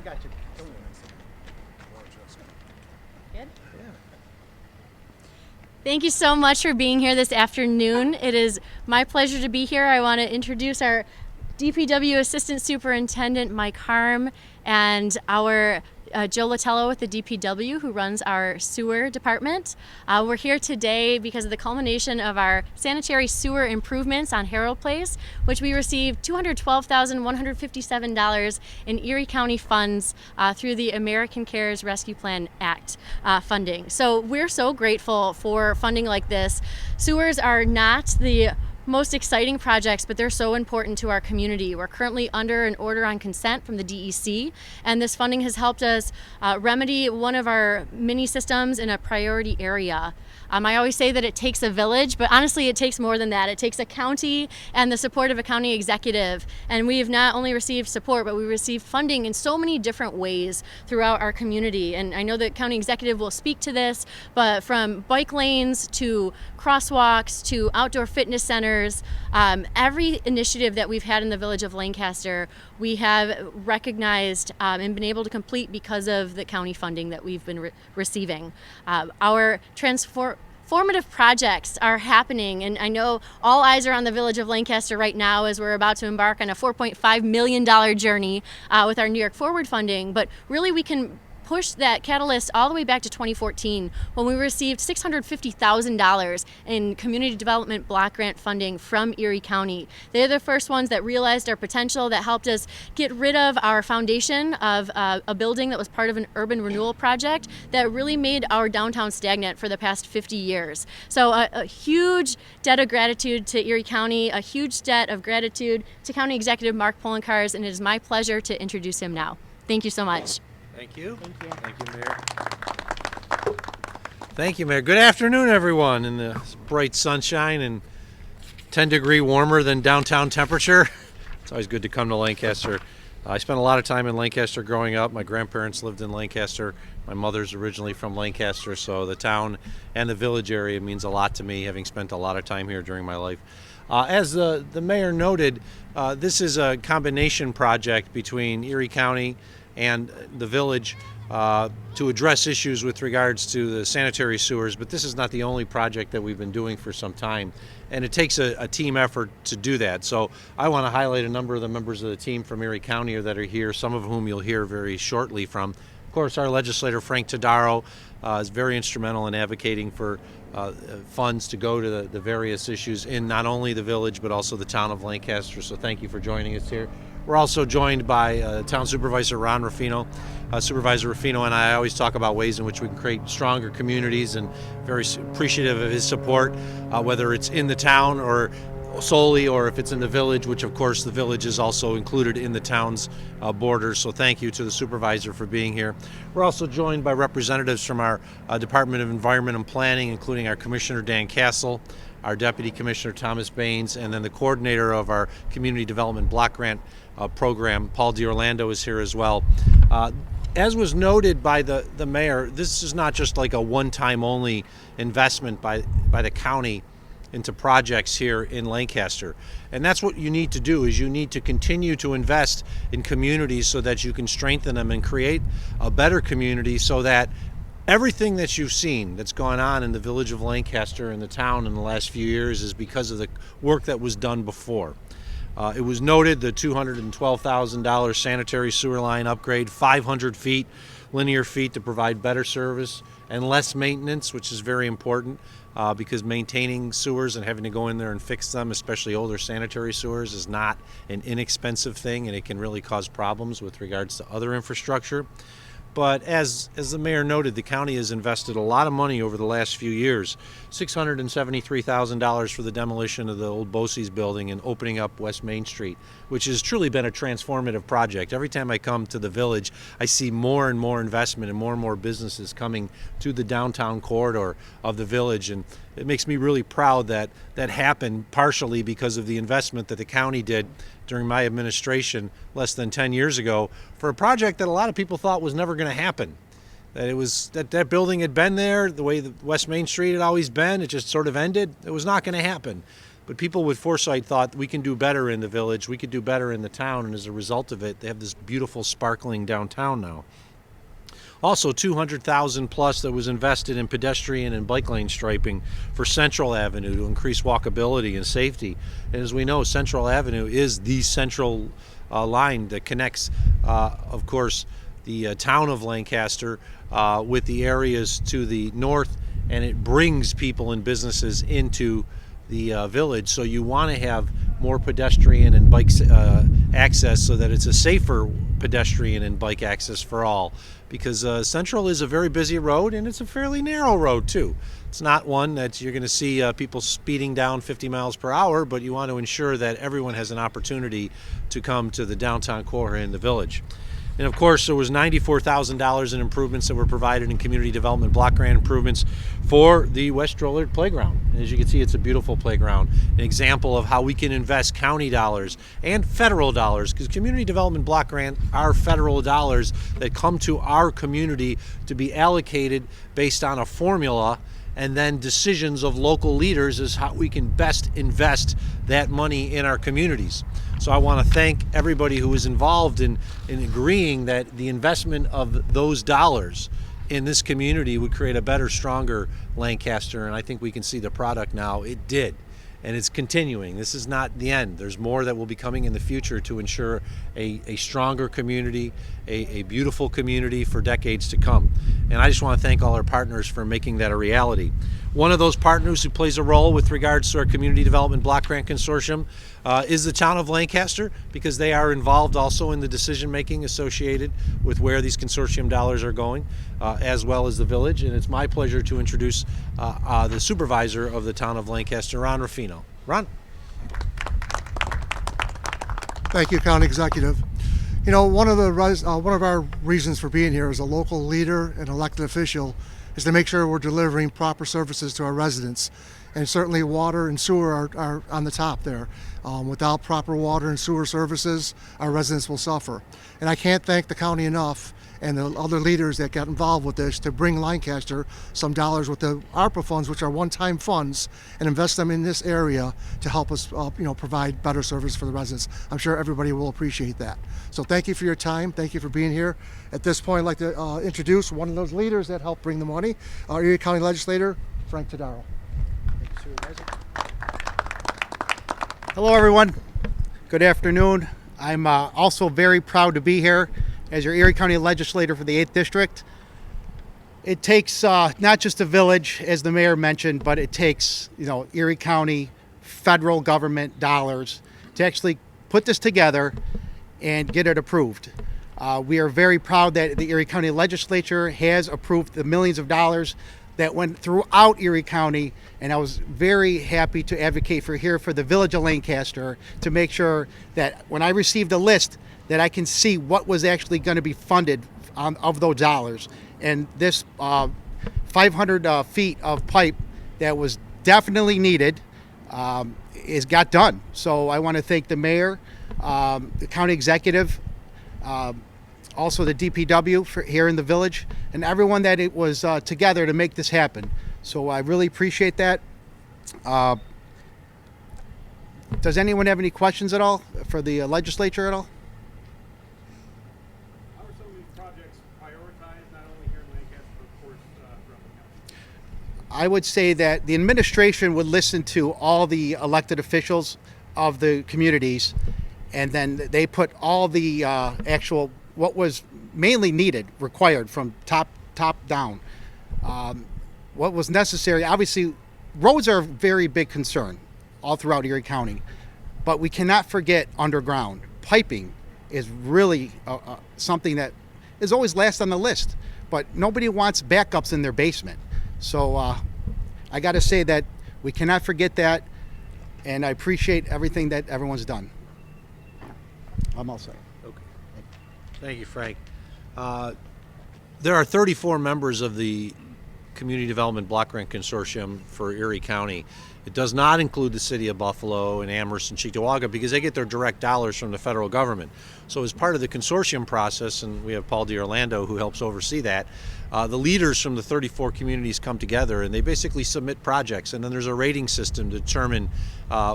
got you. Come on. Good. Yeah. Thank you so much for being here this afternoon. It is my pleasure to be here. I want to introduce our DPW Assistant Superintendent, Mike Harm, and our Joe Latello with the DPW, who runs our sewer department. We're here today because of the culmination of our sanitary sewer improvements on Harold Place, which we received $212,157 in Erie County funds through the American Cares Rescue Plan Act funding. So we're so grateful for funding like this. Sewers are not the most exciting projects, but they're so important to our community. We're currently under an order on consent from the DEC, and this funding has helped us remedy one of our mini systems in a priority area. I always say that it takes a village, but honestly it takes more than that. It takes a county and the support of a county executive, and we've not only received support, but we received funding in so many different ways throughout our community. And I know that county executive will speak to this, but from bike lanes to crosswalks to outdoor fitness centers, every initiative that we've had in the village of Lancaster, we have recognized and been able to complete because of the county funding that we've been receiving. Our formative projects are happening, and I know all eyes are on the village of Lancaster right now as we're about to embark on a $4.5 million journey with our New York Forward funding, but really we can push that catalyst all the way back to 2014 when we received $650,000 in community development block grant funding from Erie County. They're the first ones that realized our potential, that helped us get rid of our foundation of a building that was part of an urban renewal project that really made our downtown stagnant for the past 50 years. So a huge debt of gratitude to Erie County, a huge debt of gratitude to County Executive Mark Poloncarz, and it is my pleasure to introduce him now. Thank you so much. Thank you. Thank you. Thank you, Mayor. Thank you, Mayor. Good afternoon, everyone. In the bright sunshine and 10-degree warmer than downtown temperature. It's always good to come to Lancaster. I spent a lot of time in Lancaster growing up. My grandparents lived in Lancaster. My mother's originally from Lancaster, so the town and the village area means a lot to me, having spent a lot of time here during my life. As the mayor noted, this is a combination project between Erie County and the village to address issues with regards to the sanitary sewers, but this is not the only project that we've been doing for some time, and it takes a team effort to do that. So I want to highlight a number of the members of the team from Erie County that are here, some of whom you'll hear very shortly from. Of course, our legislator Frank Todaro is very instrumental in advocating for funds to go to the various issues in not only the village but also the town of Lancaster, so thank you for joining us here. We're also joined by Town Supervisor Ron Ruffino. Supervisor Ruffino and I always talk about ways in which we can create stronger communities, and very appreciative of his support, whether it's in the town or solely, or if it's in the village, which of course the village is also included in the town's borders. So thank you to the supervisor for being here. We're also joined by representatives from our Department of Environment and Planning, including our Commissioner Dan Castle, our Deputy Commissioner Thomas Baines, and then the coordinator of our Community Development Block Grant program, Paul DiOrlando, is here as well. As was noted by the mayor, this is not just like a one-time only investment by the county into projects here in Lancaster. And that's what you need to do, is you need to continue to invest in communities so that you can strengthen them and create a better community, so that everything that you've seen that's gone on in the village of Lancaster and the town in the last few years is because of the work that was done before. It was noted the $212,000 sanitary sewer line upgrade, 500 feet, linear feet, to provide better service and less maintenance, which is very important because maintaining sewers and having to go in there and fix them, especially older sanitary sewers, is not an inexpensive thing, and it can really cause problems with regards to other infrastructure. But as the mayor noted, the county has invested a lot of money over the last few years, $673,000 for the demolition of the old Bosse's building and opening up West Main Street, which has truly been a transformative project. Every time I come to the village, I see more and more investment and more businesses coming to the downtown corridor of the village, and it makes me really proud that that happened partially because of the investment that the county did during my administration less than 10 years ago for a project that a lot of people thought was never going to happen. That it was that building had been there the way the West Main Street had always been. It just sort of ended. It was not going to happen. But people with foresight thought we can do better in the village, we could do better in the town, and as a result of it, they have this beautiful, sparkling downtown now. Also, 200,000 plus that was invested in pedestrian and bike lane striping for Central Avenue to increase walkability and safety. And as we know, Central Avenue is the central line that connects, of course, the town of Lancaster with the areas to the north, and it brings people and businesses into the village. So you want to have more pedestrian and bike access so that it's a safer pedestrian and bike access for all, because Central is a very busy road, and it's a fairly narrow road too. It's not one that you're going to see people speeding down 50 miles per hour, but you want to ensure that everyone has an opportunity to come to the downtown core in the village. And of course, there was $94,000 in improvements that were provided in community development block grant improvements for the West Drollard Playground. And as you can see, it's a beautiful playground, an example of how we can invest county dollars and federal dollars, because community development block grant are federal dollars that come to our community to be allocated based on a formula, and then decisions of local leaders is how we can best invest that money in our communities. So I want to thank everybody who was involved in agreeing that the investment of those dollars in this community would create a better, stronger Lancaster, and I think we can see the product now. It did, and it's continuing. This is not the end. There's more that will be coming in the future to ensure a stronger community, a beautiful community for decades to come. And I just want to thank all our partners for making that a reality. One of those partners who plays a role with regards to our Community Development Block Grant Consortium is the town of Lancaster, because they are involved also in the decision making associated with where these consortium dollars are going, as well as the village. And it's my pleasure to introduce the supervisor of the town of Lancaster, Ron Ruffino. Ron. Thank you, County Executive. You know, one of our reasons for being here as a local leader and elected official is to make sure we're delivering proper services to our residents. And certainly water and sewer are on the top there. Without proper water and sewer services, our residents will suffer. And I can't thank the county enough and the other leaders that got involved with this to bring Lancaster some dollars with the ARPA funds, which are one-time funds, and invest them in this area to help us provide better service for the residents. I'm sure everybody will appreciate that. So thank you for your time. Thank you for being here. At this point, I'd like to introduce one of those leaders that helped bring the money, our Erie County legislator, Frank Todaro. Thank you, Supervisor. Hello everyone, good afternoon. I'm also very proud to be here as your Erie County legislator for the 8th District. It takes not just a village, as the mayor mentioned, but it takes Erie County federal government dollars to actually put this together and get it approved. We are very proud that the Erie County legislature has approved the millions of dollars that went throughout Erie County, and I was very happy to advocate for the village of Lancaster to make sure that when I received a list that I can see what was actually going to be funded of those dollars. And this 500 feet of pipe that was definitely needed is got done. So I want to thank the mayor, the county executive, also the DPW for here in the village, and everyone that it was together to make this happen. So I really appreciate that. Does anyone have any questions at all for the legislature at all? How are some of these projects prioritized, not only here in Lancaster, but of course throughout the county? I would say that the administration would listen to all the elected officials of the communities, and then they put all the actual what was mainly needed, required from top down. What was necessary, obviously, roads are a very big concern all throughout Erie County, but we cannot forget underground. Piping is really something that is always last on the list, but nobody wants backups in their basement. So I got to say that we cannot forget that, and I appreciate everything that everyone's done. I'm all set. Okay. Thank you, Frank. There are 34 members of the Community Development Block Grant Consortium for Erie County, It does not include the city of Buffalo and Amherst and Cheektowaga because they get their direct dollars from the federal government. So as part of the consortium process, and we have Paul DiOrlando who helps oversee that, the leaders from the 34 communities come together and they basically submit projects, and then there's a rating system to determine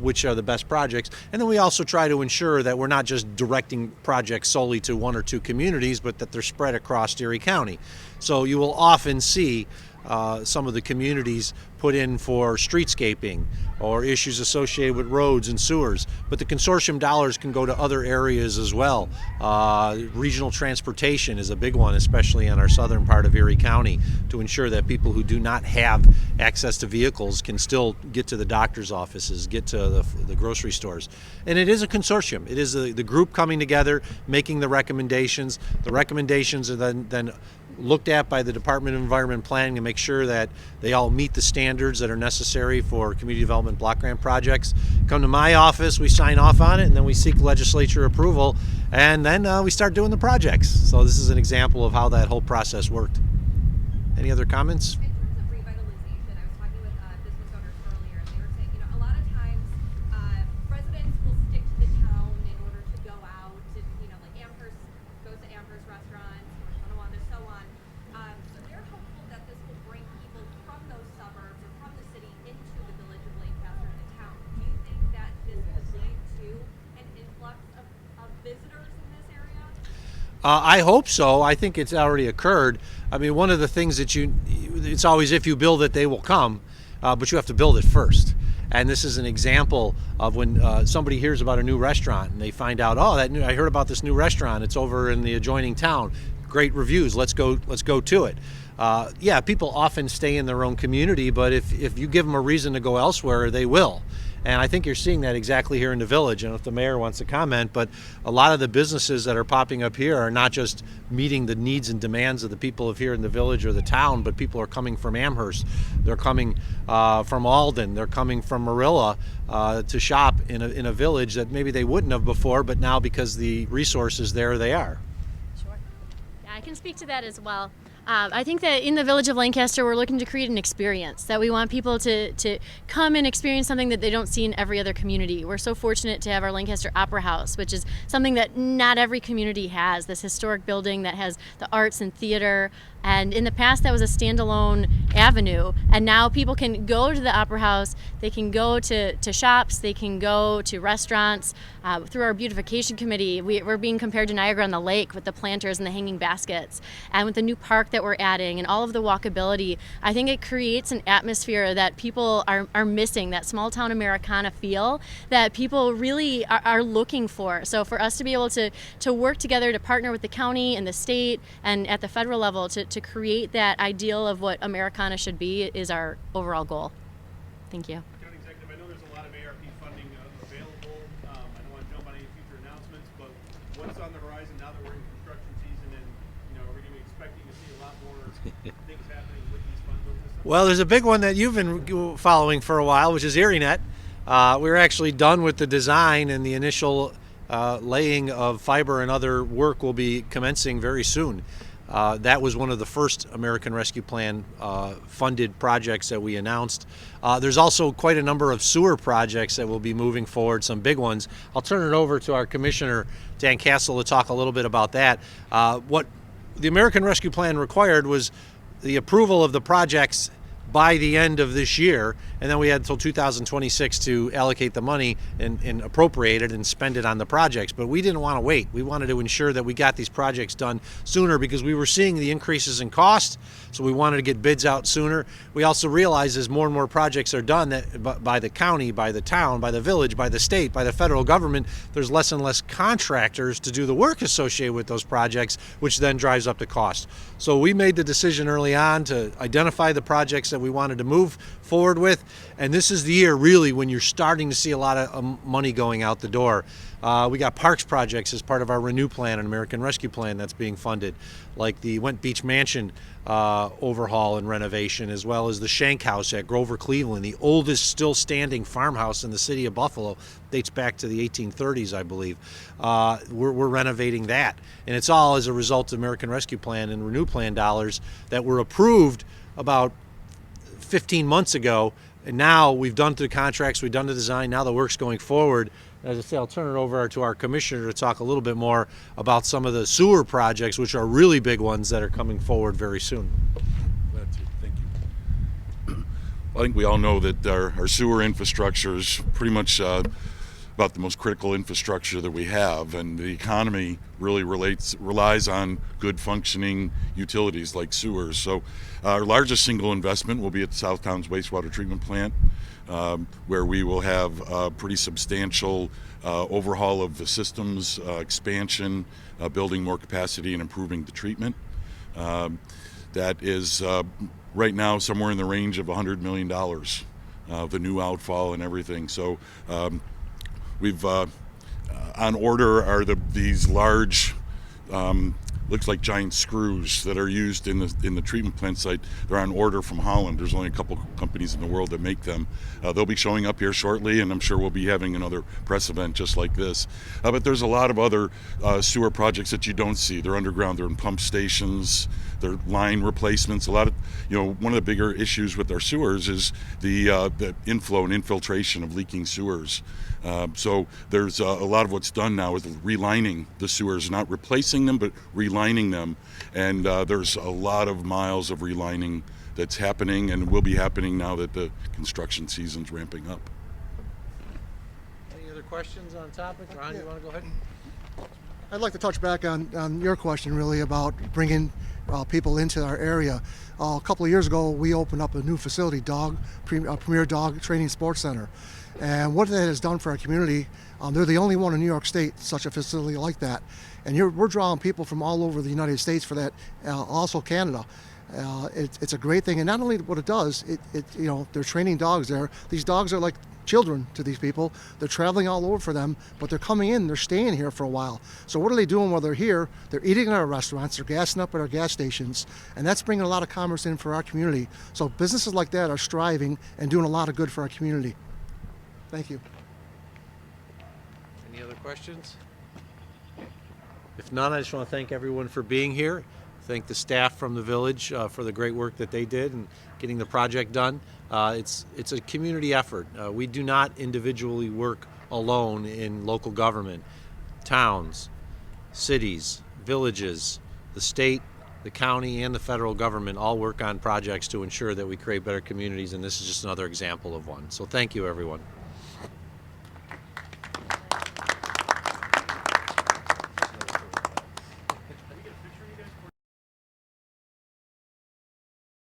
which are the best projects. And then we also try to ensure that we're not just directing projects solely to one or two communities, but that they're spread across Erie County. So you will often see some of the communities put in for streetscaping or issues associated with roads and sewers, but the consortium dollars can go to other areas as well. Regional transportation is a big one, especially in our southern part of Erie County, to ensure that people who do not have access to vehicles can still get to the doctor's offices, get to the grocery stores. And it is a consortium. It is the group coming together, making the recommendations. The recommendations are then looked at by the Department of Environment and Planning to make sure that they all meet the standards that are necessary for community development block grant projects. Come to my office, we sign off on it, and then we seek legislature approval, and then we start doing the projects. So this is an example of how that whole process worked. Any other comments? In terms of revitalization, I was talking with business owners earlier, and they were saying, a lot of times residents will stick to the town in order to go out, and, like Amherst goes to Amherst restaurants, or Tonawanda, so on. So they're hopeful that this will bring people from those suburbs or from the city into the village of Lancaster and the town. Do you think that this will lead to an influx of visitors in this area? I hope so. I think it's already occurred. I mean, one of the things that it's always if you build it, they will come, but you have to build it first. And this is an example of when somebody hears about a new restaurant and they find out, oh, I heard about this new restaurant. It's over in the adjoining town. Great reviews. Let's go to it. Yeah, people often stay in their own community, but if you give them a reason to go elsewhere, they will. And I think you're seeing that exactly here in the village. I don't know if the mayor wants to comment, but a lot of the businesses that are popping up here are not just meeting the needs and demands of the people of here in the village or the town, but people are coming from Amherst. They're coming from Alden. They're coming from Marilla to shop in a village that maybe they wouldn't have before, but now because the resources there, they are. Sure. Yeah, I can speak to that as well. I think that in the village of Lancaster, we're looking to create an experience that we want people to come and experience something that they don't see in every other community. We're so fortunate to have our Lancaster Opera House, which is something that not every community has, this historic building that has the arts and theater. And in the past, that was a standalone avenue. And now people can go to the Opera House, they can go to shops, they can go to restaurants. Through our beautification committee, we're being compared to Niagara on the Lake with the planters and the hanging baskets. And with the new park that we're adding and all of the walkability, I think it creates an atmosphere that people are missing, that small town Americana feel that people really are looking for. So for us to be able to work together, to partner with the county and the state and at the federal level to create that ideal of what Americana should be is our overall goal. Thank you. County Executive, I know there's a lot of ARP funding available. I don't want to jump on any future announcements, but what's on the horizon now that we're in construction season, and are we going to be expecting to see a lot more things happening with these funds over this summer? Well, there's a big one that you've been following for a while, which is ErieNet. We're actually done with the design, and the initial laying of fiber and other work will be commencing very soon. That was one of the first American Rescue Plan funded projects that we announced. There's also quite a number of sewer projects that will be moving forward, some big ones. I'll turn it over to our Commissioner, Dan Castle, to talk a little bit about that. What the American Rescue Plan required was the approval of the projects by the end of this year, and then we had until 2026 to allocate the money and appropriate it and spend it on the projects. But we didn't want to wait. We wanted to ensure that we got these projects done sooner because we were seeing the increases in cost, so we wanted to get bids out sooner. We also realized as more and more projects are done that by the county, by the town, by the village, by the state, by the federal government, there's less and less contractors to do the work associated with those projects, which then drives up the cost. So we made the decision early on to identify the projects that we wanted to move forward with, and this is the year really when you're starting to see a lot of money going out the door. We got parks projects as part of our Renew Plan and American Rescue Plan that's being funded, like the Went Beach Mansion overhaul and renovation, as well as the Shank House at Grover, Cleveland, the oldest still standing farmhouse in the city of Buffalo, dates back to the 1830s, I believe. We're renovating that, and it's all as a result of American Rescue Plan and Renew Plan dollars that were approved about 15 months ago And now we've done the contracts, we've done the design, now the work's going forward. As I say, I'll turn it over to our commissioner to talk a little bit more about some of the sewer projects, which are really big ones that are coming forward very soon. Glad to. Thank you. I think we all know that our sewer infrastructure is pretty much about the most critical infrastructure that we have, and the economy really relies on good functioning utilities like sewers. So our largest single investment will be at the Southtown's wastewater treatment plant, where we will have a pretty substantial overhaul of the systems, expansion, building more capacity and improving the treatment. That is right now somewhere in the range of $100 million, the new outfall and everything. So we've on order are these large, looks like giant screws that are used in the treatment plant site. They're on order from Holland. There's only a couple companies in the world that make them. They'll be showing up here shortly, and I'm sure we'll be having another press event just like this. But there's a lot of other sewer projects that you don't see. They're underground. They're in pump stations. They're line replacements. A lot of, one of the bigger issues with our sewers is the inflow and infiltration of leaking sewers. So there's a lot of what's done now is relining the sewers, not replacing them, but relining them. And there's a lot of miles of relining that's happening and will be happening now that the construction season's ramping up. Any other questions on topic? Ron, you want to go ahead? I'd like to touch back on your question really about bringing people into our area. A couple of years ago, we opened up a new facility, Premier Dog Training Sports Center. And what that has done for our community, they're the only one in New York State, such a facility like that. And we're drawing people from all over the United States for that, also Canada. It's a great thing, and not only what it does, they're training dogs there. These dogs are like children to these people. They're traveling all over for them, but they're coming in, they're staying here for a while. So what are they doing while they're here? They're eating at our restaurants, they're gassing up at our gas stations, and that's bringing a lot of commerce in for our community. So businesses like that are striving and doing a lot of good for our community. Thank you. Any other questions? If not, I just want to thank everyone for being here. Thank the staff from the village for the great work that they did and getting the project done. It's a community effort. We do not individually work alone in local government. Towns, cities, villages, the state, the county, and the federal government all work on projects to ensure that we create better communities, and this is just another example of one. So thank you, everyone.